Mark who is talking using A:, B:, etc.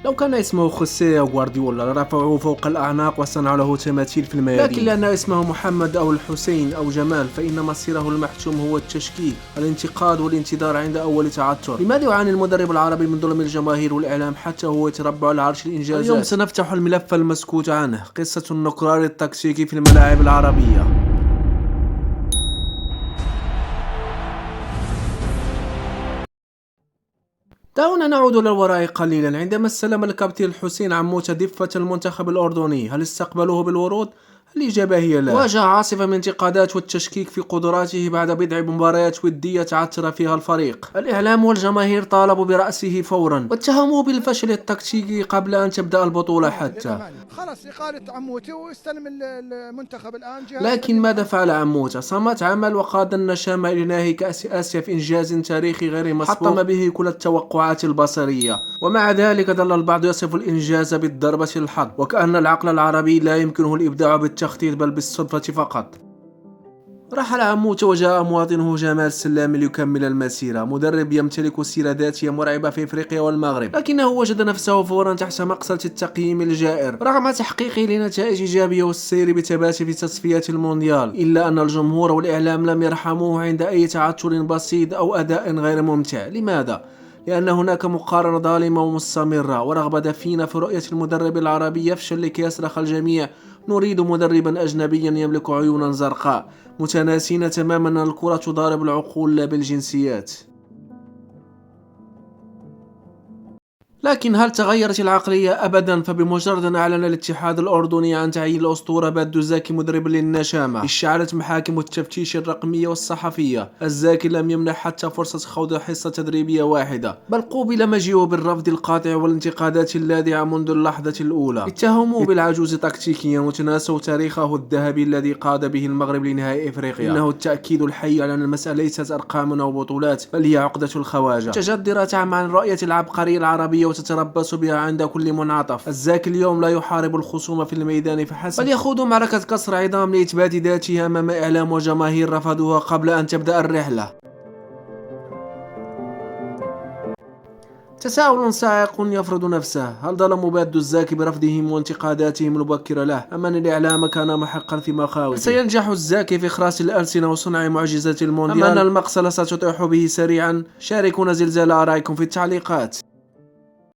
A: لو كان اسمه خوسيه أو غوارديولا لرفعوه فوق الأعناق وصنعوا له تماثيل في الميادين، لكن لأن اسمه محمد أو الحسين أو جمال فإن مصيره المحتوم هو التشكيك، الانتقاد والانتظار عند أول تعثر. لماذا يعاني المدرب العربي من ظلم الجماهير والإعلام حتى هو يتربع على عرش الإنجازات؟ اليوم سنفتح الملف المسكوت عنه، قصة النكران التكتيكي في الملاعب العربية. دعونا نعود للوراء قليلا. عندما استلم الكابتن الحسين عموتة دفة المنتخب الأردني، هل استقبلوه بالورود؟ الإجابة هي لا. واجه عاصفة من انتقادات والتشكيك في قدراته بعد بضع مباريات ودية تعثر فيها الفريق. الإعلام والجماهير طالبوا برأسه فورا واتهموه بالفشل التكتيكي قبل أن تبدأ البطولة حتى.
B: خلاص إقالة عموتة واستلم المنتخب الآن.
A: لكن ماذا فعل عموتة؟ صمت عمل وقاد النشامة إلى نهائي كأس آسيا في إنجاز تاريخي غير مسبوق حطم به كل التوقعات البصرية، ومع ذلك ظل البعض يصف الإنجاز بالضربة الحظ، وكأن العقل العربي لا يمكنه الإبداع بالتخطيط بل بالصدفة فقط. رحل عموتة وجاء مواطنه جمال السلامي ليكمل المسيرة، مدرب يمتلك سيرة ذاتية مرعبة في افريقيا والمغرب، لكنه وجد نفسه فورا تحت مقصلة التقييم الجائر رغم تحقيقه لنتائج إيجابية والسير بثبات في تصفيات المونديال، إلا أن الجمهور والإعلام لم يرحموه عند أي تعثر بسيط أو أداء غير ممتع. لماذا؟ لأن هناك مقارنة ظالمة ومستمرة ورغبة دفينة في رؤية المدرب العربي يفشل لكي يصرخ الجميع نريد مدربا أجنبيا يملك عيونا زرقاء، متناسين تماما أن الكرة تضارب العقول لا بالجنسيات. لكن هل تغيرت العقلية؟ أبدا. فبمجرد أن أعلن الاتحاد الأردني عن تعيين الأسطورة بادو الزاكي مدرب للنشامة اشتعلت محاكم التفتيش الرقمية والصحفية. الزاكي لم يمنح حتى فرصة خوض حصة تدريبية واحدة، بل قوبل مجيئه بالرفض القاطع والانتقادات اللاذعة منذ اللحظة الأولى. اتهموه بالعجوز تكتيكيا وتناسوا تاريخه الذهبي الذي قاد به المغرب لنهائي إفريقيا. إنه التأكيد الحي على أن المسألة ليست أرقام أو بطولات بل هي عقدة الخواجة، متجدرة تعمى عن رؤية العبقرية العربية وتتربص بها عند كل منعطف. الزاكي اليوم لا يحارب الخصوم في الميدان فحسب، بل يخوض معركة كسر عظام لإثبات ذاته أمام إعلام وجماهير رفضوها قبل أن تبدأ الرحلة. تساؤل صاعق يفرض نفسه، هل ظلموا بادو الزاكي برفضهم وانتقاداتهم المبكرة له أم أن الإعلام كان محقا في مخاوفه؟ سينجح الزاكي في إخراس الألسنة وصنع معجزة المونديال أم أن المقصلة ستطيح به سريعا؟ شاركونا زلزال آرائكم في التعليقات.